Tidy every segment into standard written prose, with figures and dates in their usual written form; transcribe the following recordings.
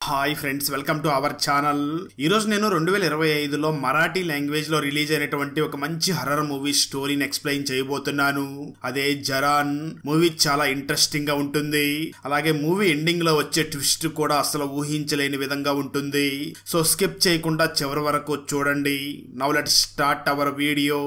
Hi friends, welcome to our channel. ఈరోజు నేను 2025లో Marathi language లో రిలీజ్ అయినటువంటి ఒక మంచి హర్రర్ మూవీ స్టోరీని ఎక్స్ప్లెయిన్ చేయబోతున్నాను. అదే జరాన్ మూవీ. చాలా ఇంట్రెస్టింగ్ గా ఉంటుంది. అలాగే మూవీ ఎండింగ్ లో వచ్చే ట్విస్ట్ కూడా అసలు ఊహించలేని విధంగా ఉంటుంది. సో స్కిప్ చేయకుండా చివరి వరకు చూడండి. Now let's start our video.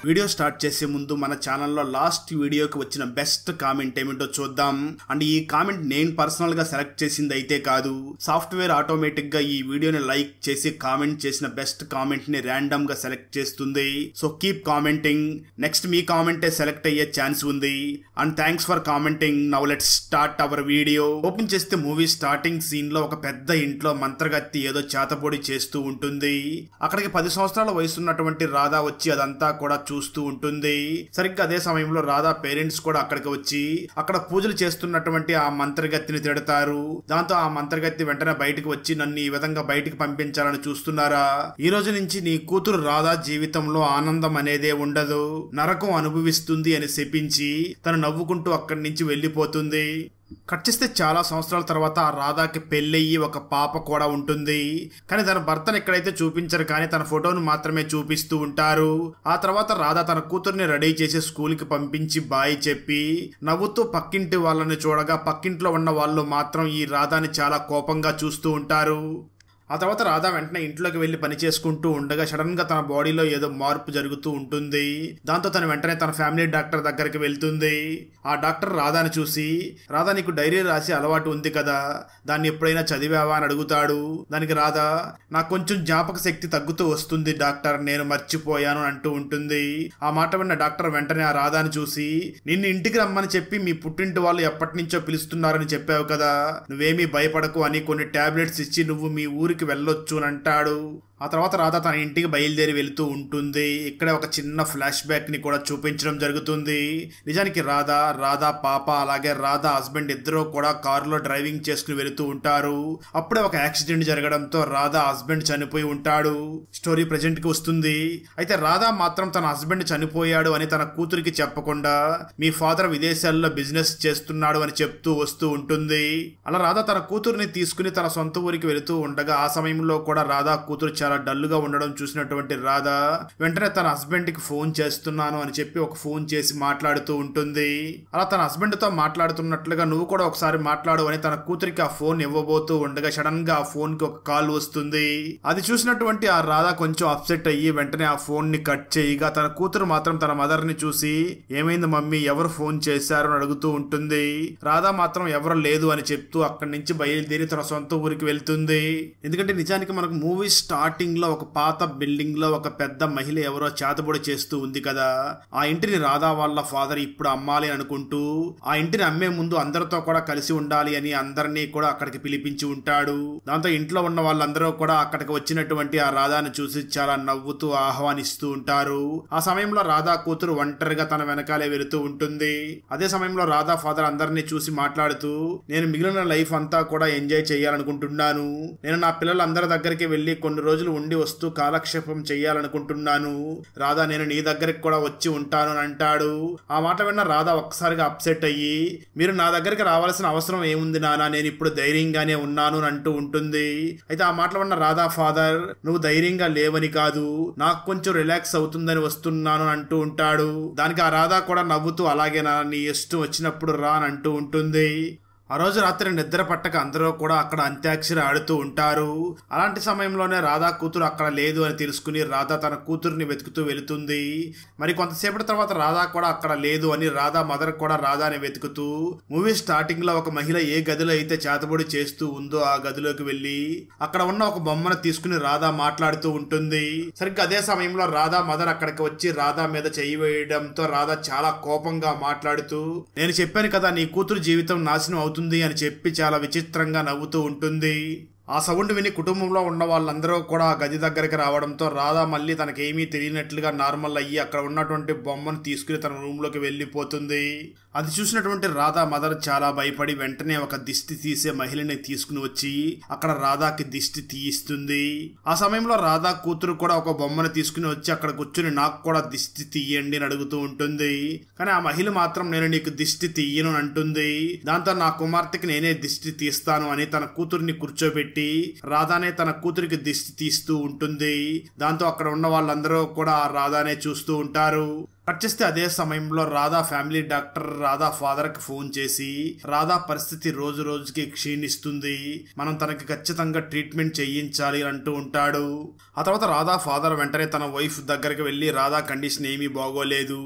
Video start చేసే ముందు మన ఛానల్లో లాస్ట్ వీడియోకి వచ్చిన బెస్ట్ కామెంట్ ఏమిటో చూద్దాం. అండ్ ఈ కామెంట్ నేను పర్సనల్ గా సెలెక్ట్ చేసింది అయితే కాదు. సాఫ్ట్వేర్ ఆటోమేటిక్ గా ఈ వీడియోని లైక్ చేసి కామెంట్ చేసిన బెస్ట్ కామెంట్ ని ర్యాండమ్ గా సెలెక్ట్ చేస్తుంది. So keep commenting. నెక్స్ట్ మీ కామెంటే సెలెక్ట్ అయ్యే ఛాన్స్ ఉంది. And thanks for commenting. Now let's start our video. Open చేస్తే మూవీ స్టార్టింగ్ సీన్ లో ఒక పెద్ద ఇంట్లో మంత్రగత్తి ఏదో చేతబొడి చేస్తూ ఉంటుంది. అక్కడికి 10 సంవత్సరాల వయసున్నటువంటి రాధా వచ్చి అదంతా కూడా చూస్తూ ఉంటుంది. సరిగ్గా అదే సమయంలో రాధా పేరెంట్స్ కూడా అక్కడికి వచ్చి అక్కడ పూజలు చేస్తున్నటువంటి ఆ మంత్రగత్తిని తిడతారు. దాంతో ఆ మంత్రగత్తి వెంటనే బయటకు వచ్చి నన్ను ఈ విధంగా బయటికి పంపించాలని చూస్తున్నారా? ఈ రోజు నుంచి నీ కూతురు రాధా జీవితంలో ఆనందం అనేదే ఉండదు, నరకం అనుభవిస్తుంది అని శపించి తను నవ్వుకుంటూ అక్కడి నుంచి వెళ్లిపోతుంది. కట్ చేస్తే చాలా సంవత్సరాల తర్వాత ఆ రాధాకి పెళ్ళయ్యి ఒక పాప కూడా ఉంటుంది. కానీ తన భర్తను ఎక్కడైతే చూపించరు, కానీ తన ఫోటోను మాత్రమే చూపిస్తూ ఉంటారు. ఆ తర్వాత రాధా తన కూతుర్ని రెడీ చేసి స్కూల్కి పంపించి బాయ్ చెప్పి నవ్వుతూ పక్కింటి వాళ్ళని చూడగా పక్కింట్లో ఉన్న వాళ్ళు మాత్రం ఈ రాధాని చాలా కోపంగా చూస్తూ ఉంటారు. ఆ తర్వాత రాధా వెంటనే ఇంట్లోకి వెళ్లి పని చేసుకుంటూ ఉండగా సడన్ గా తన బాడీలో ఏదో మార్పు జరుగుతూ ఉంటుంది. దాంతో తను వెంటనే తన ఫ్యామిలీ డాక్టర్ దగ్గరికి వెళ్తుంది. ఆ డాక్టర్ రాధాని చూసి, రాధా నీకు డైరీ రాసి అలవాటు ఉంది కదా, దాన్ని ఎప్పుడైనా చదివావా అని అడుగుతాడు. దానికి రాధా, నాకు కొంచెం జ్ఞాపక శక్తి తగ్గుతూ వస్తుంది డాక్టర్, నేను మర్చిపోయాను అంటూ ఉంటుంది. ఆ మాట విన్న డాక్టర్ వెంటనే ఆ రాధాని చూసి, నిన్ను ఇంటికి రమ్మని చెప్పి మీ పుట్టింటి వాళ్ళు ఎప్పటి నుంచో పిలుస్తున్నారని చెప్పావు కదా, నువ్వేమీ భయపడకు అని కొన్ని టాబ్లెట్స్ ఇచ్చి నువ్వు మీ ఊరికి వెళ్ళొచ్చు అని అంటాడు. ఆ తర్వాత రాధా తన ఇంటికి బయలుదేరి వెళుతూ ఉంటుంది. ఇక్కడే ఒక చిన్న ఫ్లాష్ బ్యాక్ ని కూడా చూపించడం జరుగుతుంది. నిజానికి రాధా పాప అలాగే రాధా హస్బెండ్ ఇద్దరు కూడా కారులో డ్రైవింగ్ చేసుకుని వెళుతూ ఉంటారు. అప్పుడే ఒక యాక్సిడెంట్ జరగడంతో రాధా హస్బెండ్ చనిపోయి ఉంటాడు. స్టోరీ ప్రెజెంట్ కి వస్తుంది. అయితే రాధా మాత్రం తన హస్బెండ్ చనిపోయాడు అని తన కూతురికి చెప్పకుండా మీ ఫాదర్ విదేశాల్లో బిజినెస్ చేస్తున్నాడు అని చెప్తూ వస్తూ ఉంటుంది. అలా రాధా తన కూతురుని తీసుకుని తన సొంత ఊరికి వెళుతూ ఉండగా ఆ సమయంలో కూడా రాధా కూతురు చాలా డల్లుగా ఉండడం చూసినటువంటి రాధా వెంటనే తన హస్బెండ్ కి ఫోన్ చేస్తున్నాను అని చెప్పి ఒక ఫోన్ చేసి మాట్లాడుతూ ఉంటుంది. అలా తన హస్బెండ్ తో మాట్లాడుతున్నట్లుగా నువ్వు కూడా ఒకసారి మాట్లాడు అని తన కూతురికి ఆ ఫోన్ ఇవ్వబోతూ ఉండగా సడన్ గా ఆ ఫోన్ కి ఒక కాల్ వస్తుంది. అది చూసినటువంటి ఆ రాధా కొంచెం అప్సెట్ అయ్యి వెంటనే ఆ ఫోన్ ని కట్ చేయగా తన కూతురు మాత్రం తన మదర్ ని చూసి, ఏమైంది మమ్మీ, ఎవరు ఫోన్ చేశారు అని అడుగుతూ ఉంటుంది. రాధా మాత్రం ఎవరు లేదు అని చెప్తూ అక్కడి నుంచి బయలుదేరి తన సొంత ఊరికి వెళ్తుంది. ఎందుకంటే నిజానికి మనకు మూవీ స్టార్టింగ్ లో ఒక పాత బిల్డింగ్ లో ఒక పెద్ద మహిళ ఎవరో చేతబొడి చేస్తూ ఉంది కదా, ఆ ఇంటిని రాధా వాళ్ళ ఫాదర్ ఇప్పుడు అమ్మాలి అనుకుంటూ ఆ ఇంటిని అమ్మే ముందు అందరితో కూడా కలిసి ఉండాలి అని అందరినీ కూడా అక్కడికి పిలిపించి ఉంటాడు. దాంతో ఇంట్లో ఉన్న వాళ్ళందరూ కూడా అక్కడికి వచ్చినటువంటి ఆ రాధాని చూసి చాలా నవ్వుతూ ఆహ్వానిస్తూ ఉంటారు. ఆ సమయంలో రాధా కూతురు ఒంటరిగా తన వెనకాలే వెళుతూ ఉంటుంది. అదే సమయంలో రాధా ఫాదర్ అందరినీ చూసి మాట్లాడుతూ, నేను మిగిలిన లైఫ్ అంతా కూడా ఎంజాయ్ చేయాలనుకుంటున్నాను, నేను నా పిల్లలందరి దగ్గరికి వెళ్లి కొన్ని రోజులు ఉండి వస్తూ కాలక్షేపం చెయ్యాలనుకుంటున్నాను రాధా, నేను నీ దగ్గరికి కూడా వచ్చి ఉంటాను అని అంటాడు. ఆ మాట విన్న రాధా ఒక్కసారిగా అప్సెట్ అయ్యి, మీరు నా దగ్గరికి రావాల్సిన అవసరం ఏముంది నానా, నేను ఇప్పుడు ధైర్యంగానే ఉన్నాను అని అంటూ ఉంటుంది. అయితే ఆ మాటలు విన్న రాధా ఫాదర్, నువ్వు ధైర్యంగా లేవని కాదు, నాకు కొంచెం రిలాక్స్ అవుతుందని వస్తున్నాను అని అంటూ ఉంటాడు. దానికి ఆ రాధా కూడా నవ్వుతూ, అలాగే నా నీ ఇష్టం వచ్చినప్పుడు రా అని అంటూ ఉంటుంది. ఆ రోజు రాత్రి నిద్ర పట్టక అందరూ కూడా అక్కడ అంత్యాక్షరి ఆడుతూ ఉంటారు. అలాంటి సమయంలోనే రాధా కూతురు అక్కడ లేదు అని తెలుసుకుని రాధా తన కూతురుని వెతుకుతూ వెళుతుంది. మరి కొంతసేపటి తర్వాత రాధా కూడా అక్కడ లేదు అని రాధా మదర్ కూడా రాధాని వెతుకుతూ మూవీ స్టార్టింగ్ లో ఒక మహిళ ఏ గదిలో అయితే చేతబడి చేస్తూ ఉందో ఆ గదిలోకి వెళ్లి అక్కడ ఉన్న ఒక బొమ్మను తీసుకుని రాధా మాట్లాడుతూ ఉంటుంది. సరిగ్గా అదే సమయంలో రాధా మదర్ అక్కడికి వచ్చి రాధా మీద చెయ్యి వేయడంతో రాధా చాలా కోపంగా మాట్లాడుతూ, నేను చెప్పాను కదా నీ కూతురు జీవితం నాశనం అవుతుంది అని చెప్పి చాలా విచిత్రంగా నవ్వుతూ ఉంటుంది. ఆ సౌండ్ విని కుటుంబంలో ఉన్న వాళ్ళందరూ కూడా ఆ గది దగ్గరికి రావడంతో రాధా మళ్ళీ తనకేమీ తెలియనట్లుగా నార్మల్ అయ్యి అక్కడ ఉన్నటువంటి బొమ్మను తీసుకుని తన రూమ్లోకి వెళ్ళిపోతుంది. అది చూసినటువంటి రాధా మదర్ చాలా భయపడి వెంటనే ఒక దిష్టి తీసే మహిళని తీసుకుని వచ్చి అక్కడ రాధాకి దిష్టి తీయిస్తుంది. ఆ సమయంలో రాధా కూతురు కూడా ఒక బొమ్మను తీసుకుని వచ్చి అక్కడ కూర్చుని నాకు కూడా దిష్టి తీయండి అని అడుగుతూ ఉంటుంది. కానీ ఆ మహిళ మాత్రం నేను నీకు దిష్టి తీయను అని అంటుంది. దాంతో నా కుమార్తెకి నేనే దిష్టి తీస్తాను అని తన కూతుర్ని కూర్చోబెట్టి రాధానే తన కూతురికి దిష్టి తీస్తూ ఉంటుంది. దాంతో అక్కడ ఉన్న వాళ్ళందరూ కూడా ఆ రాధానే చూస్తూ ఉంటారు. కట్ చేస్తే అదే సమయంలో Radha family doctor Radha father కి ఫోన్ చేసి రాధా పరిస్థితి రోజు రోజుకి క్షీణిస్తుంది, మనం తనకి ఖచ్చితంగా ట్రీట్మెంట్ చేయించాలి అంటూ ఉంటాడు. ఆ తర్వాత రాధా ఫాదర్ వెంటనే తన వైఫ్ దగ్గరికి వెళ్ళి రాధా కండిషన్ ఏమీ బాగోలేదు,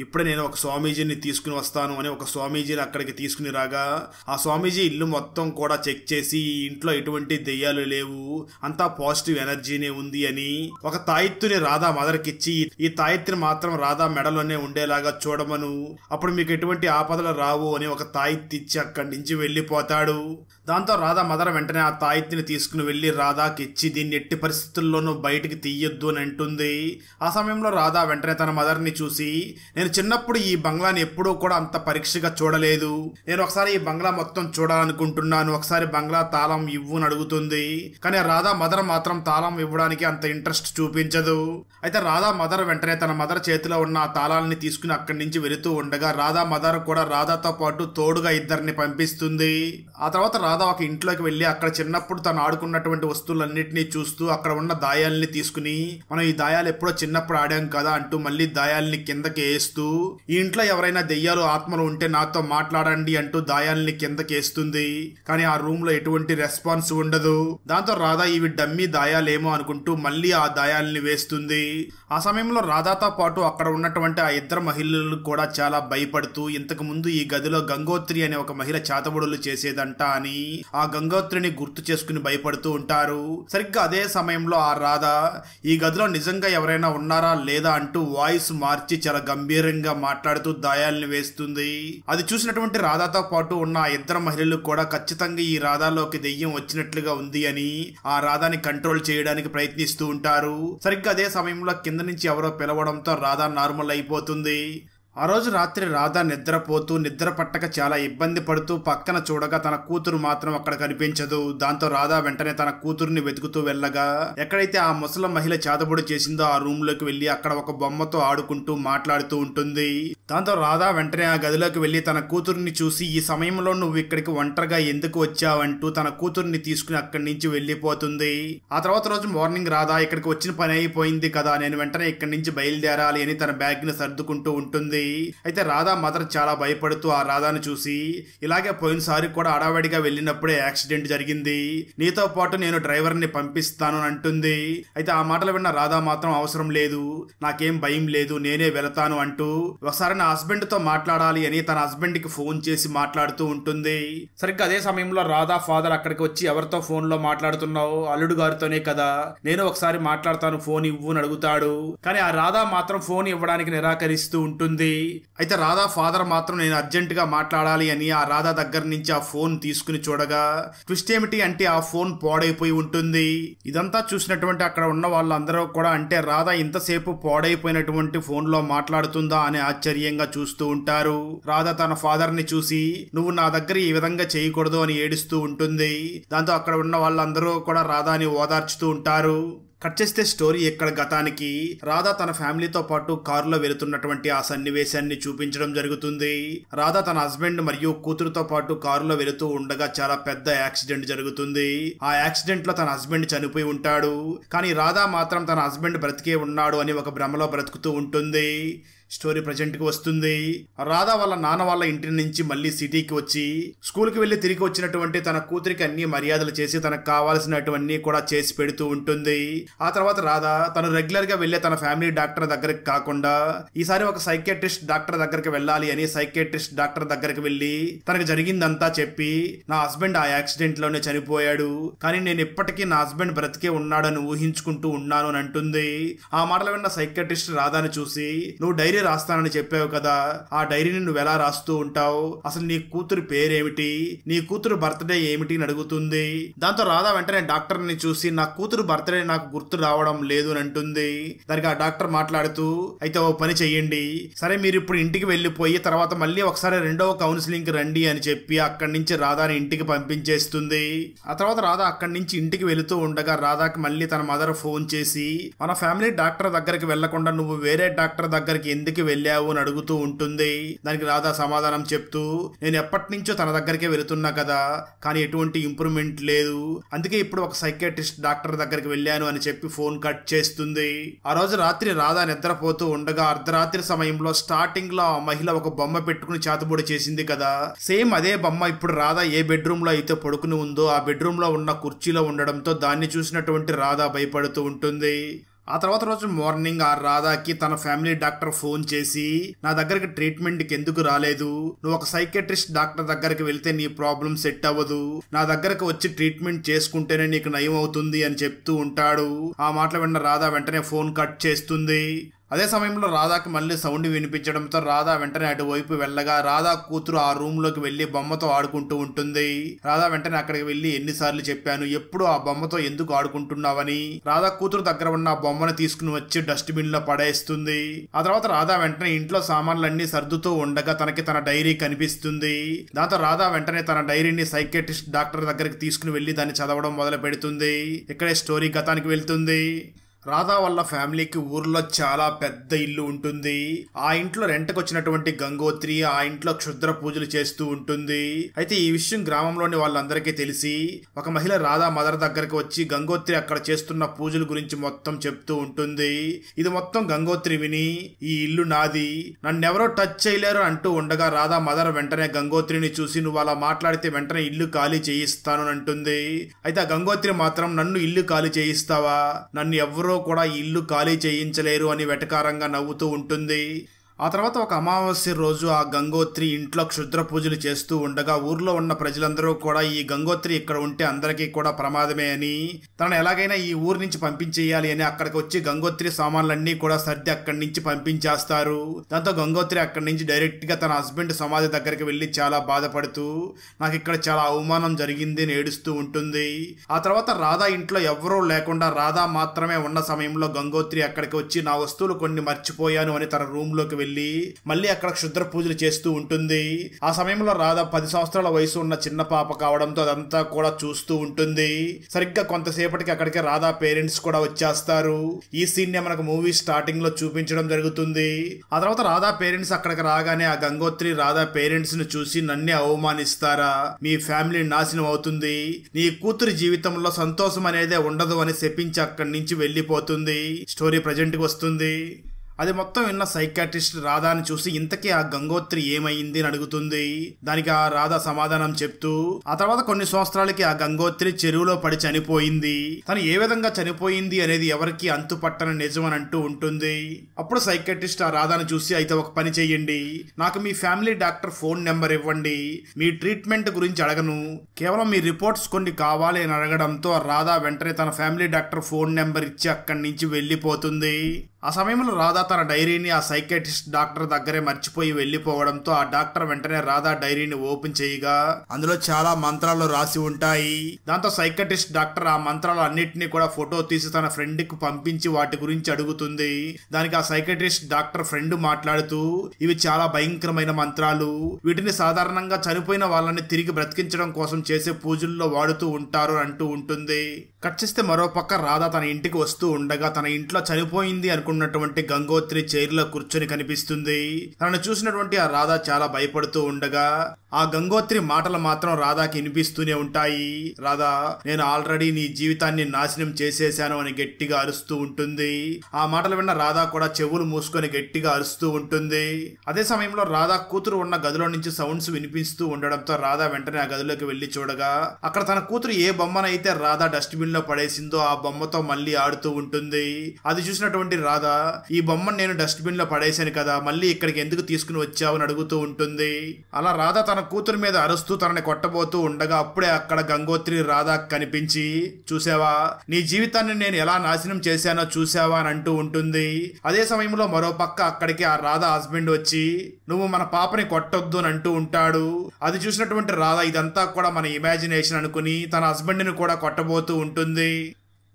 ఇప్పుడే నేను ఒక స్వామీజీని తీసుకుని వస్తాను అని ఒక స్వామీజీని అక్కడికి తీసుకుని రాగా ఆ స్వామీజీ ఇల్లు మొత్తం కూడా చెక్ చేసి ఈ ఇంట్లో ఎటువంటి దెయ్యాలు లేవు, అంతా పాజిటివ్ ఎనర్జీనే ఉంది అని ఒక తాయెత్తుని రాధా మదర్కి ఇచ్చి ఈ తాయెత్తుని మాత్రం రాధా మెడలోనే ఉండేలాగా చూడమను, అప్పుడు మీకు ఎటువంటి ఆపదలు రావు అని ఒక తాయెత్తు ఇచ్చి అక్కడి నుంచి వెళ్ళిపోతాడు. దాంతో రాధా మదర్ వెంటనే ఆ తాయెత్తుని తీసుకుని వెళ్లి రాధాకి ఇచ్చి దీన్ని ఎట్టి పరిస్థితుల్లోనూ బయటికి తీయొద్దు అని అంటుంది. ఆ సమయంలో రాధా వెంటనే తన మదర్ ని చూసి నేను చిన్నప్పుడు ఈ బంగ్లాని ఎప్పుడూ కూడా అంత పరీక్షగా చూడలేదు, నేను ఒకసారి ఈ బంగ్లా మొత్తం చూడాలనుకుంటున్నాను, ఒకసారి బంగ్లా తాళం ఇవ్వు అని అడుగుతుంది. కానీ రాధా మదర్ మాత్రం తాళం ఇవ్వడానికి అంత ఇంట్రెస్ట్ చూపించదు. అయితే రాధా మదర్ వెంటనే తన మదర్ చేతిలో ఉన్న ఆ తాళాలని తీసుకుని అక్కడి నుంచి వెళుతూ ఉండగా రాధా మదర్ కూడా రాధాతో పాటు తోడుగా ఇద్దరిని పంపిస్తుంది. ఆ తర్వాత రాధా ఒక ఇంట్లోకి వెళ్లి అక్కడ చిన్నప్పుడు తను ఆడుకున్నటువంటి వస్తువులన్నింటినీ చూస్తూ అక్కడ ఉన్న దాయాల్ని తీసుకుని మనం ఈ దాయాలు ఎప్పుడో చిన్నప్పుడు ఆడాం కదా అంటూ మళ్ళీ దాయాల్ని కిందకి వేస్తూ ఈ ఇంట్లో ఎవరైనా దెయ్యాలు ఆత్మలు ఉంటే నాతో మాట్లాడండి అంటూ దాయాల్ని కిందకి వేస్తుంది. కానీ ఆ రూమ్ లో ఎటువంటి రెస్పాన్స్ ఉండదు. దాంతో రాధా ఇవి డమ్మీ దాయాలేమో అనుకుంటూ మళ్ళీ ఆ దాయాల్ని వేస్తుంది. ఆ సమయంలో రాధాతో పాటు అక్కడ ఉన్నటువంటి ఆ ఇద్దరు మహిళలు కూడా చాలా భయపడుతూ ఇంతకు ముందు ఈ గదిలో గంగోత్రి అనే ఒక మహిళ చేతబడులు చేసేదంట అని ఆ గంగోత్రిని గుర్తు చేసుకుని భయపడుతూ ఉంటారు. సరిగ్గా అదే సమయంలో ఆ రాధా ఈ గదిలో నిజంగా ఎవరైనా ఉన్నారా లేదా అంటూ వాయిస్ మార్చి చాలా గంభీరంగా మాట్లాడుతూ దాయాల్ని వేస్తుంది. అది చూసినటువంటి రాధాతో పాటు ఉన్న ఆ ఇద్దరు మహిళలు కూడా ఖచ్చితంగా ఈ రాధాలోకి దెయ్యం వచ్చినట్లుగా ఉంది అని ఆ రాధాని కంట్రోల్ చేయడానికి ప్రయత్నిస్తూ ఉంటారు. సరిగ్గా అదే సమయంలో కింద నుంచి ఎవరో పిలవడంతో రాధా నార్మల్ అయిపోతుంది. ఆ రోజు రాత్రి రాధా నిద్రపోతూ నిద్ర పట్టక చాలా ఇబ్బంది పడుతూ పక్కన చూడగా తన కూతురు మాత్రం అక్కడ కనిపించదు. దాంతో రాధా వెంటనే తన కూతురుని వెతుకుతూ వెళ్ళగా ఎక్కడైతే ఆ ముసలి మహిళ చేతబడి చేసిందో ఆ రూమ్ లోకి వెళ్లి అక్కడ ఒక బొమ్మతో ఆడుకుంటూ మాట్లాడుతూ ఉంటుంది. దాంతో రాధా వెంటనే ఆ గదిలోకి వెళ్లి తన కూతురుని చూసి ఈ సమయంలో నువ్వు ఇక్కడికి ఒంటరిగా ఎందుకు వచ్చావంటూ తన కూతురుని తీసుకుని అక్కడి నుంచి వెళ్లిపోతుంది. ఆ తర్వాత రోజు మార్నింగ్ రాధా ఇక్కడికి వచ్చిన పని అయిపోయింది కదా, నేను వెంటనే ఇక్కడి నుంచి బయలుదేరాలి అని తన బ్యాగ్ ని సర్దుకుంటూ ఉంటుంది. అయితే రాధా మదర్ చాలా భయపడుతూ ఆ రాధాను చూసి ఇలాగే పోయినసారి కూడా అడావడిగా వెళ్ళినప్పుడే యాక్సిడెంట్ జరిగింది, నీతో పాటు నేను డ్రైవర్ ని పంపిస్తాను అని అంటుంది. అయితే ఆ మాటలు విన్న రాధా మాత్రం అవసరం లేదు, నాకేం భయం లేదు, నేనే వెళతాను అంటూ ఒకసారి నా హస్బెండ్ తో మాట్లాడాలి అని తన హస్బెండ్ కి ఫోన్ చేసి మాట్లాడుతూ ఉంటుంది. సరిగ్గా అదే సమయంలో రాధా ఫాదర్ అక్కడికి వచ్చి ఎవరితో ఫోన్ లో మాట్లాడుతున్నావు, అల్లుడు గారితోనే కదా, నేను ఒకసారి మాట్లాడతాను, ఫోన్ ఇవ్వు అని అడుగుతాడు. కానీ ఆ రాధా మాత్రం ఫోన్ ఇవ్వడానికి నిరాకరిస్తూ ఉంటుంది. అయితే రాధా ఫాదర్ మాత్రం నేను అర్జెంట్ గా మాట్లాడాలి అని ఆ రాధా దగ్గర నుంచి ఆ ఫోన్ తీసుకుని చూడగా ట్విస్ట్ ఏమిటి అంటే ఆ ఫోన్ పాడైపోయి ఉంటుంది. ఇదంతా చూసినటువంటి అక్కడ ఉన్న వాళ్ళందరూ కూడా అంటే రాధా ఇంతసేపు పాడైపోయినటువంటి ఫోన్ లో మాట్లాడుతుందా అని ఆశ్చర్యంగా చూస్తూ ఉంటారు. రాధా తన ఫాదర్ ని చూసి నువ్వు నా దగ్గర ఈ విధంగా చేయకూడదు అని ఏడుస్తూ ఉంటుంది. దాంతో అక్కడ ఉన్న వాళ్ళందరూ కూడా రాధాని ఓదార్చుతూ ఉంటారు. కట్ చేస్తే స్టోరీ ఇక్కడ గతానికి రాధా తన ఫ్యామిలీతో పాటు కారులో వెళుతున్నటువంటి ఆ సన్నివేశాన్ని చూపించడం జరుగుతుంది. రాధా తన హస్బెండ్ మరియు కూతురుతో పాటు కారులో వెళుతూ ఉండగా చాలా పెద్ద యాక్సిడెంట్ జరుగుతుంది. ఆ యాక్సిడెంట్ లో తన హస్బెండ్ చనిపోయి ఉంటాడు. కానీ రాధా మాత్రం తన హస్బెండ్ బ్రతికే ఉన్నాడు అని ఒక భ్రమలో బ్రతుకుతూ ఉంటుంది. స్టోరీ ప్రజెంట్ కి వస్తుంది. రాధా వాళ్ళ నాన్న వాళ్ళ ఇంటి నుంచి మళ్ళీ సిటీకి వచ్చి స్కూల్ కి వెళ్లి తిరిగి వచ్చినటువంటి తన కూతురికి అన్ని మర్యాదలు చేసి తనకు కావాల్సినటువన్నీ కూడా చేసి పెడుతూ ఉంటుంది. ఆ తర్వాత రాధా తను రెగ్యులర్ గా వెళ్లే తన ఫ్యామిలీ డాక్టర్ దగ్గరికి కాకుండా ఈసారి ఒక సైకియాట్రిస్ట్ డాక్టర్ దగ్గరికి వెళ్ళాలి అని సైకియాట్రిస్ట్ డాక్టర్ దగ్గరికి వెళ్లి తనకు జరిగిందంతా చెప్పి నా హస్బెండ్ ఆ యాక్సిడెంట్ లోనే చనిపోయాడు, కానీ నేను ఇప్పటికీ నా హస్బెండ్ బ్రతికే ఉన్నాడని ఊహించుకుంటూ ఉన్నాను అని అంటుంది. ఆ మాటలు విన్న సైకియాట్రిస్ట్ రాధాని చూసి నువ్వు డైరీ డైరీ రాస్తానని చెప్పావు కదా, ఆ డైరీని నువ్వు ఎలా రాస్తూ ఉంటావు, అసలు నీ కూతురు పేరేమిటి, నీ కూతురు బర్త్డే ఏమిటి అని అడుగుతుంది. దాంతో రాధా వెంటనే డాక్టర్ ని చూసి నా కూతురు బర్త్డే నాకు గుర్తు రావడం లేదు అని అంటుంది. దానికి ఆ డాక్టర్ మాట్లాడుతూ, అయితే ఓ పని చెయ్యండి, సరే మీరు ఇప్పుడు ఇంటికి వెళ్ళిపోయి తర్వాత మళ్ళీ ఒకసారి రెండవ కౌన్సిలింగ్ కి రండి అని చెప్పి అక్కడి నుంచి రాధాని ఇంటికి పంపించేస్తుంది. ఆ తర్వాత రాధా అక్కడి నుంచి ఇంటికి వెళుతూ ఉండగా రాధాకి మళ్ళీ తన మదర్ ఫోన్ చేసి మన ఫ్యామిలీ డాక్టర్ దగ్గరికి వెళ్లకుండా నువ్వు వేరే డాక్టర్ దగ్గరికి ఎందుకు వెళ్ళావు అని అడుగుతూ ఉంటుంది. దానికి రాధా సమాధానం చెప్తూ, నేను ఎప్పటి నుంచో తన దగ్గరికే వెళుతున్నా కదా, కానీ ఎటువంటి ఇంప్రూవ్మెంట్ లేదు, అందుకే ఇప్పుడు ఒక సైకియాట్రిస్ట్ డాక్టర్ దగ్గరికి వెళ్ళాను అని చెప్పి ఫోన్ కట్ చేస్తుంది. ఆ రోజు రాత్రి రాధా నిద్రపోతూ ఉండగా అర్ధరాత్రి సమయంలో స్టార్టింగ్ లో ఆ మహిళ ఒక బొమ్మ పెట్టుకుని చాతుబడి చేసింది కదా, సేమ్ అదే బొమ్మ ఇప్పుడు రాధా ఏ బెడ్రూమ్ లో అయితే పడుకుని ఉందో ఆ బెడ్రూమ్ లో ఉన్న కుర్చీలో ఉండడంతో దాన్ని చూసినటువంటి రాధా భయపడుతూ ఉంటుంది. ఆ తర్వాత రోజు మార్నింగ్ ఆ రాధాకి తన ఫ్యామిలీ డాక్టర్ ఫోన్ చేసి నా దగ్గరికి ట్రీట్మెంట్కి ఎందుకు రాలేదు, నువ్వు ఒక సైకియాట్రిస్ట్ డాక్టర్ దగ్గరికి వెళ్తే నీ ప్రాబ్లం సెట్ అవ్వదు, నా దగ్గరకు వచ్చి ట్రీట్మెంట్ చేసుకుంటేనే నీకు నయం అవుతుంది అని చెప్తూ ఉంటాడు. ఆ మాటలు విన్న రాధా వెంటనే ఫోన్ కట్ చేస్తుంది. అదే సమయంలో రాధాకి మళ్ళీ సౌండ్ వినిపించడంతో రాధా వెంటనే అటువైపు వెళ్ళగా రాధా కూతురు ఆ రూమ్ లోకి వెళ్లి బొమ్మతో ఆడుకుంటూ ఉంటుంది. రాధా వెంటనే అక్కడికి వెళ్లి ఎన్నిసార్లు చెప్పాను ఎప్పుడు ఆ బొమ్మతో ఎందుకు ఆడుకుంటున్నావని. రాధా కూతురు దగ్గర ఉన్న ఆ బొమ్మను తీసుకుని వచ్చి డస్ట్బిన్ లో పడేస్తుంది. ఆ తర్వాత రాధా వెంటనే ఇంట్లో సామాన్లన్నీ సర్దుతూ ఉండగా తనకి తన డైరీ కనిపిస్తుంది. దాంతో రాధా వెంటనే తన డైరీని సైకియాట్రిస్ట్ డాక్టర్ దగ్గరికి తీసుకుని వెళ్లి దాన్ని చదవడం మొదలు పెడుతుంది. ఇక్కడే స్టోరీ గతానికి వెళ్తుంది. రాధా వాళ్ళ ఫ్యామిలీకి ఊర్లో చాలా పెద్ద ఇల్లు ఉంటుంది. ఆ ఇంట్లో రెంట్కి వచ్చినటువంటి గంగోత్రి ఆ ఇంట్లో క్షుద్ర పూజలు చేస్తూ ఉంటుంది. అయితే ఈ విషయం గ్రామంలోని వాళ్ళందరికీ తెలిసి ఒక మహిళ రాధా మదర్ దగ్గరికి వచ్చి గంగోత్రి అక్కడ చేస్తున్న పూజల గురించి మొత్తం చెప్తూ ఉంటుంది. ఇది మొత్తం గంగోత్రి విని ఈ ఇల్లు నాది, నన్నెవరో టచ్ చేయలేరు అంటూ ఉండగా రాధా మదర్ వెంటనే గంగోత్రిని చూసి నువ్వు అలా మాట్లాడితే వెంటనే ఇల్లు ఖాళీ చేయిస్తాను అని అంటుంది. అయితే ఆ గంగోత్రి మాత్రం నన్ను ఇల్లు ఖాళీ చేయిస్తావా, నన్ను ఎవరో కూడా ఇల్లు ఖాళీ చేయించలేరు అని వెటకారంగా నవ్వుతూ ఉంటుంది. ఆ తర్వాత ఒక అమావాస్య రోజు ఆ గంగోత్రి ఇంట్లో క్షుద్ర పూజలు చేస్తూ ఉండగా ఊర్లో ఉన్న ప్రజలందరూ కూడా ఈ గంగోత్రి ఇక్కడ ఉంటే అందరికీ కూడా ప్రమాదమే అని, తనను ఎలాగైనా ఈ ఊరు నుంచి పంపించేయాలి అని అక్కడికి వచ్చి గంగోత్రి సామాన్లన్నీ కూడా సర్ది అక్కడి నుంచి పంపించేస్తారు. దాంతో గంగోత్రి అక్కడి నుంచి డైరెక్ట్ గా తన హస్బెండ్ సమాధి దగ్గరికి వెళ్లి చాలా బాధపడుతూ నాకు ఇక్కడ చాలా అవమానం జరిగింది అని ఏడుస్తూ ఉంటుంది. ఆ తర్వాత రాధా ఇంట్లో ఎవరూ లేకుండా రాధా మాత్రమే ఉన్న సమయంలో గంగోత్రి అక్కడికి వచ్చి నా వస్తువులు కొన్ని మర్చిపోయాను అని తన రూమ్ లోకి వెళ్లి మళ్ళీ అక్కడ క్షుద్ర పూజలు చేస్తూ ఉంటుంది. ఆ సమయంలో రాధా 10 సంవత్సరాల వయసు ఉన్న చిన్న పాప కావడంతో అదంతా కూడా చూస్తూ ఉంటుంది. సరిగ్గా కొంతసేపటికి అక్కడికి రాధా పేరెంట్స్ కూడా వచ్చేస్తారు. ఈ సీన్ నే మనకు మూవీ స్టార్టింగ్ లో చూపించడం జరుగుతుంది. ఆ తర్వాత రాధా పేరెంట్స్ అక్కడికి రాగానే ఆ గంగోత్రి రాధా పేరెంట్స్ ను చూసి నన్నే అవమానిస్తారా, మీ ఫ్యామిలీ నాశనం అవుతుంది, నీ కూతురి జీవితంలో సంతోషం అనేదే ఉండదు అని శపించి అక్కడి నుంచి వెళ్లిపోతుంది. స్టోరీ ప్రజెంట్ కి వస్తుంది. అది మొత్తం విన్న సైకాట్రిస్ట్ రాధాని చూసి ఇంతకీ ఆ గంగోత్రి ఏమైంది అని అడుగుతుంది. దానికి ఆ రాధా సమాధానం చెప్తూ ఆ తర్వాత కొన్ని సంవత్సరాలకి ఆ గంగోత్రి చెరువులో పడి చనిపోయింది, తను ఏ విధంగా చనిపోయింది అనేది ఎవరికి అంతుపట్టని నిజం అని అంటూ ఉంటుంది. అప్పుడు సైకాట్రిస్ట్ ఆ రాధాని చూసి అయితే ఒక పని చెయ్యండి, నాకు మీ ఫ్యామిలీ డాక్టర్ ఫోన్ నెంబర్ ఇవ్వండి, మీ ట్రీట్మెంట్ గురించి అడగను, కేవలం మీ రిపోర్ట్స్ కొన్ని కావాలి అని అడగడంతో రాధా వెంటనే తన ఫ్యామిలీ డాక్టర్ ఫోన్ నెంబర్ ఇచ్చి అక్కడి నుంచి వెళ్లిపోతుంది. ఆ సమయంలో రాధా తన డైరీని ఆ సైకియాట్రిస్ట్ డాక్టర్ దగ్గరే మర్చిపోయి వెళ్లిపోవడంతో ఆ డాక్టర్ వెంటనే రాధా డైరీని ఓపెన్ చేయగా అందులో చాలా మంత్రాలు రాసి ఉంటాయి. దాంతో సైకియాట్రిస్ట్ డాక్టర్ ఆ మంత్రాలు అన్నిటినీ కూడా ఫోటో తీసి తన ఫ్రెండ్ కి పంపించి వాటి గురించి అడుగుతుంది. దానికి ఆ సైకియాట్రిస్ట్ డాక్టర్ ఫ్రెండ్ మాట్లాడుతూ ఇవి చాలా భయంకరమైన మంత్రాలు, వీటిని సాధారణంగా చనిపోయిన వాళ్ళని తిరిగి బ్రతికించడం కోసం చేసే పూజల్లో వాడుతూ ఉంటారు అంటూ ఉంటుంది. కట్ చేస్తే మరోపక్క రాధా తన ఇంటికి వస్తూ ఉండగా తన ఇంట్లో చనిపోయింది అనుకున్నటువంటి గంగోత్రి చైర్లో కూర్చొని కనిపిస్తుంది. తనను చూసినటువంటి ఆ రాధా చాలా భయపడుతూ ఉండగా ఆ గంగోత్రి మాటలు మాత్రం రాధాకి వినిపిస్తూనే ఉంటాయి. రాధా, నేను ఆల్రెడీ నీ జీవితాన్ని నాశనం చేసేశాను అని గట్టిగా అరుస్తూ ఉంటుంది. ఆ మాటలు విన్న రాధా కూడా చెవులు మూసుకొని గట్టిగా అరుస్తూ ఉంటుంది. అదే సమయంలో రాధా కూతురు ఉన్న గదిలో నుంచి సౌండ్స్ వినిపిస్తూ ఉండడంతో రాధా వెంటనే ఆ గదిలోకి వెళ్లి చూడగా అక్కడ తన కూతురు ఏ బొమ్మనైతే రాధా డస్ట్బిన్ డస్ట్బిన్ లో పడేసిందో ఆ బొమ్మతో మళ్ళీ ఆడుతూ ఉంటుంది. అది చూసినటువంటి రాధ ఈ బొమ్మను నేను డస్ట్బిన్ లో పడేశాను కదా, మళ్ళీ ఇక్కడికి ఎందుకు తీసుకుని వచ్చావు అని అడుగుతూ ఉంటుంది. అలా రాధ తన కూతురు మీద అరుస్తూ తనని కొట్టబోతూ ఉండగా అప్పుడే అక్కడ గంగోత్రి రాధ కనిపించి, చూసావా నీ జీవితాన్ని నేను ఎలా నాశనం చేశానో చూసావా అని అంటూ ఉంటుంది. అదే సమయంలో మరో పక్క అక్కడికి ఆ రాధ హస్బెండ్ వచ్చి నువ్వు మన పాపని కొట్టొద్దు అని అంటూ ఉంటాడు. అది చూసినటువంటి రాధ ఇదంతా కూడా మన ఇమాజినేషన్ అనుకుని తన హస్బెండ్ ని కూడా కొట్టబోతూ ఉంటుంది.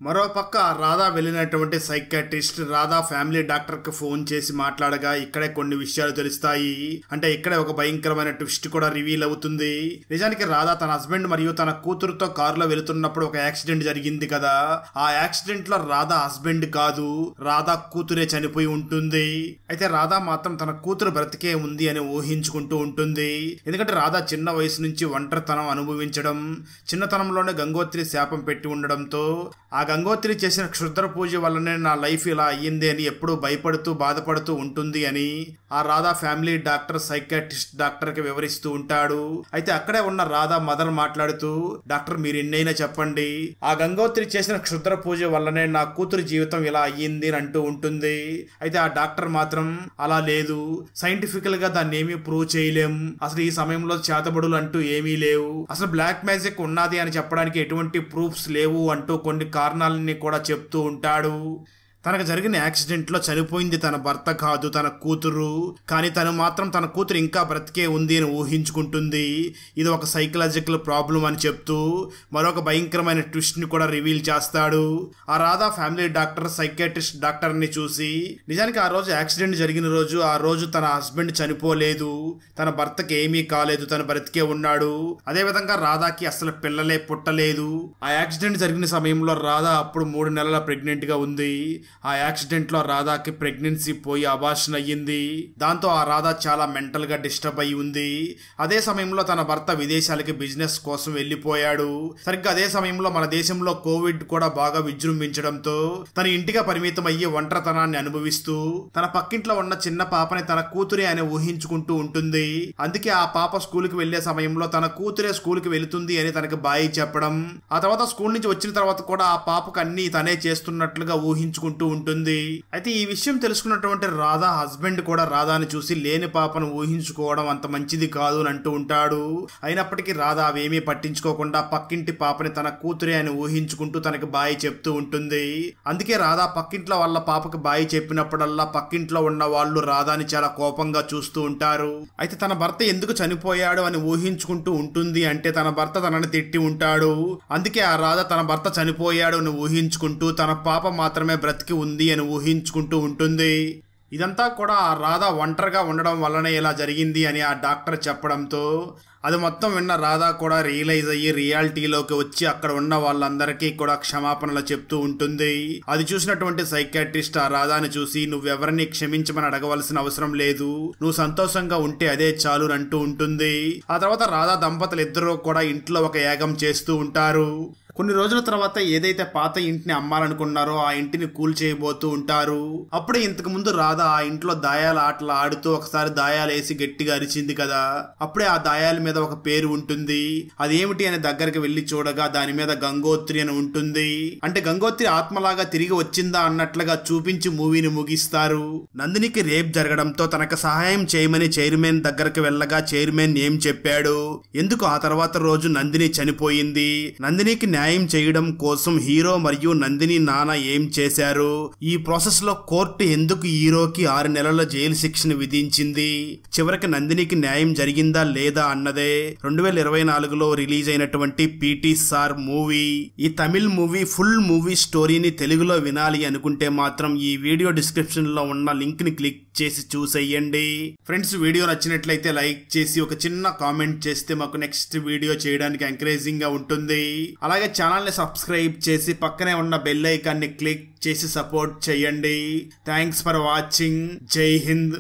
మరోపక్క రాధా వెళ్ళినటువంటి సైకాట్రిస్ట్ రాధా ఫ్యామిలీ డాక్టర్ కి ఫోన్ చేసి మాట్లాడగా ఇక్కడే కొన్ని విషయాలు తెలుస్తాయి. అంటే ఇక్కడే ఒక భయంకరమైన ట్విస్ట్ కూడా రివీల్ అవుతుంది. నిజానికి రాధా తన హస్బెండ్ మరియు తన కూతురుతో కారులో వెళుతున్నప్పుడు ఒక యాక్సిడెంట్ జరిగింది కదా, ఆ యాక్సిడెంట్ లో రాధా హస్బెండ్ కాదు, రాధా కూతురే చనిపోయి ఉంటుంది. అయితే రాధా మాత్రం తన కూతురు బ్రతికే ఉంది అని ఊహించుకుంటూ ఉంటుంది. ఎందుకంటే రాధా చిన్న వయసు నుంచి ఒంటరితనం అనుభవించడం, చిన్నతనంలోనే గంగోత్రి శాపం పెట్టి ఉండడంతో ఆ గంగోత్రి చేసిన క్షుద్ర పూజ వల్లనే నా లైఫ్ ఇలా అయ్యింది అని ఎప్పుడూ భయపడుతూ బాధపడుతూ ఉంటుంది అని ఆ Radha family doctor psychiatrist doctor కి వివరిస్తూ ఉంటాడు. అయితే అక్కడే ఉన్న రాధా మదర్ మాట్లాడుతూ, డాక్టర్ మీరు ఎన్నైనా చెప్పండి, ఆ గంగోత్రి చేసిన క్షుద్ర పూజ వల్లనే నా కూతురు జీవితం ఇలా అయ్యింది అని అంటూ ఉంటుంది. అయితే ఆ డాక్టర్ మాత్రం అలా లేదు, సైంటిఫికల్ గా దాన్ని ఏమీ ప్రూవ్ చేయలేం, అసలు ఈ సమయంలో చేతబడులు అంటూ ఏమీ లేవు, అసలు బ్లాక్ మ్యాజిక్ ఉన్నది అని చెప్పడానికి ఎటువంటి ప్రూఫ్స్ లేవు అంటూ కొన్ని కారణాలని కూడా చెప్తూ ఉంటాడు. తనకు జరిగిన యాక్సిడెంట్ లో చనిపోయింది తన భర్త కాదు, తన కూతురు. కానీ తను మాత్రం తన కూతురు ఇంకా బ్రతికే ఉంది అని ఊహించుకుంటుంది. ఇది ఒక సైకలాజికల్ ప్రాబ్లం అని చెప్తూ మరొక భయంకరమైన ట్విస్ట్ ని కూడా రివీల్ చేస్తాడు. ఆ Radha family doctor psychiatrist doctor ని చూసి, నిజానికి ఆ రోజు యాక్సిడెంట్ జరిగిన రోజు, ఆ రోజు తన హస్బెండ్ చనిపోలేదు, తన భర్తకి ఏమీ కాలేదు, తను బ్రతికే ఉన్నాడు. అదే విధంగా రాధాకి అసలు పిల్లలే పుట్టలేదు. ఆ యాక్సిడెంట్ జరిగిన సమయంలో రాధా అప్పుడు 3 నెలల ప్రెగ్నెంట్ గా ఉంది. ఆ యాక్సిడెంట్ లో రాధాకి ప్రెగ్నెన్సీ పోయి అబార్షన్ అయ్యింది. దాంతో ఆ రాధా చాలా మెంటల్ గా డిస్టర్బ్ అయి ఉంది. అదే సమయంలో తన భర్త విదేశాలకి బిజినెస్ కోసం వెళ్లిపోయాడు. సరిగ్గా అదే సమయంలో మన దేశంలో కోవిడ్ కూడా బాగా విజృంభించడంతో తన ఇంటిగా పరిమితం అయ్యి ఒంటరితనాన్ని అనుభవిస్తూ తన పక్కింట్లో ఉన్న చిన్న పాపని తన కూతురే అని ఊహించుకుంటూ ఉంటుంది. అందుకే ఆ పాప స్కూల్ కి వెళ్లే సమయంలో తన కూతురే స్కూల్ కి వెళుతుంది అని తనకు బాయ్ చెప్పడం, ఆ తర్వాత స్కూల్ నుంచి వచ్చిన తర్వాత కూడా ఆ పాపకు అన్ని తనే చేస్తున్నట్లుగా ఊహించుకుంటూ ఉంటుంది. అయితే ఈ విషయం తెలుసుకున్నటువంటి రాధా హస్బెండ్ కూడా రాధాని చూసి లేని పాపను ఊహించుకోవడం అంత మంచిది కాదు అని అంటూ ఉంటాడు. అయినప్పటికీ రాధా అవేమీ పట్టించుకోకుండా పక్కింటి పాపని తన కూతురే అని ఊహించుకుంటూ తనకి బాయ్ చెప్తూ ఉంటుంది. అందుకే రాధా పక్కింట్లో వాళ్ళ పాపకి బాయ్ చెప్పినప్పుడల్లా పక్కింట్లో ఉన్న వాళ్ళు రాధాని చాలా కోపంగా చూస్తూ ఉంటారు. అయితే తన భర్త ఎందుకు చనిపోయాడు అని ఊహించుకుంటూ ఉంటుంది అంటే తన భర్త తనని తిట్టి ఉంటాడు. అందుకే ఆ రాధా తన భర్త చనిపోయాడు అని ఊహించుకుంటూ తన పాప మాత్రమే బ్రతికి ఉంది అని ఊహించుకుంటూ ఉంటుంది. ఇదంతా కూడా ఆ రాధా ఒంటరిగా ఉండడం వల్లనే ఇలా జరిగింది అని ఆ డాక్టర్ చెప్పడంతో అది మొత్తం విన్న రాధా కూడా రియలైజ్ అయ్యి రియాలిటీలోకి వచ్చి అక్కడ ఉన్న వాళ్ళందరికీ కూడా క్షమాపణలు చెప్తూ ఉంటుంది. అది చూసినటువంటి సైకాట్రిస్ట్ ఆ రాధాని చూసి, నువ్వెవరిని క్షమించమని అడగవలసిన అవసరం లేదు, నువ్వు సంతోషంగా ఉంటే అదే చాలు అంటూ ఉంటుంది. ఆ తర్వాత రాధా దంపతులు ఇద్దరూ కూడా ఇంట్లో ఒక యాగం చేస్తూ ఉంటారు. కొన్ని రోజుల తర్వాత ఏదైతే పాత ఇంటిని అమ్మాలనుకున్నారో ఆ ఇంటిని కూల్ చేయబోతూ ఉంటారు. అప్పుడే ఇంతకు ముందు రాధా ఆ ఇంట్లో దాయాల ఆటలు ఆడుతూ ఒకసారి దాయాలేసి గట్టిగా అరిచింది కదా, అప్పుడే ఆ దాయాల మీద ఒక పేరు ఉంటుంది. అదేమిటి అని దగ్గరికి వెళ్లి చూడగా దాని మీద గంగోత్రి అని ఉంటుంది. అంటే గంగోత్రి ఆత్మలాగా తిరిగి వచ్చిందా అన్నట్లుగా చూపించి మూవీని ముగిస్తారు. నందినికి రేప్ జరగడంతో తనకు సహాయం చేయమని చైర్మన్ దగ్గరికి వెళ్ళగా చైర్మన్ ఏం చెప్పాడు, ఎందుకు ఆ తర్వాత రోజు నందిని చనిపోయింది, నందినికి న్యాయం చేయడం కోసం హీరో మరియు నందిని నాన్న ఏం చేశారు, ఈ ప్రాసెస్ లో కోర్టు ఎందుకు హీరోకి 6 నెలల జైలు శిక్షను విధించింది, చివరికి నందినికి న్యాయం జరిగిందా లేదా అన్నదే 2024లో రిలీజ్ అయినటువంటి పీటీ సార్ మూవీ. ఈ తమిళ్ మూవీ ఫుల్ మూవీ స్టోరీని తెలుగులో వినాలి అనుకుంటే మాత్రం ఈ వీడియో డిస్క్రిప్షన్ లో ఉన్న లింక్ ని క్లిక్ చేసి చూసేయండి. ఫ్రెండ్స్, వీడియో నచ్చినట్లయితే లైక్ చేసి ఒక చిన్న కామెంట్ చేస్తే మాకు నెక్స్ట్ వీడియో చేయడానికి ఎంకరేజింగ్ గా ఉంటుంది. అలాగే ఛానల్ ని సబ్స్క్రైబ్ చేసి పక్కనే ఉన్న బెల్ ఐకాన్ ని క్లిక్ చేసి సపోర్ట్ చేయండి. Thanks for watching. జై హింద్.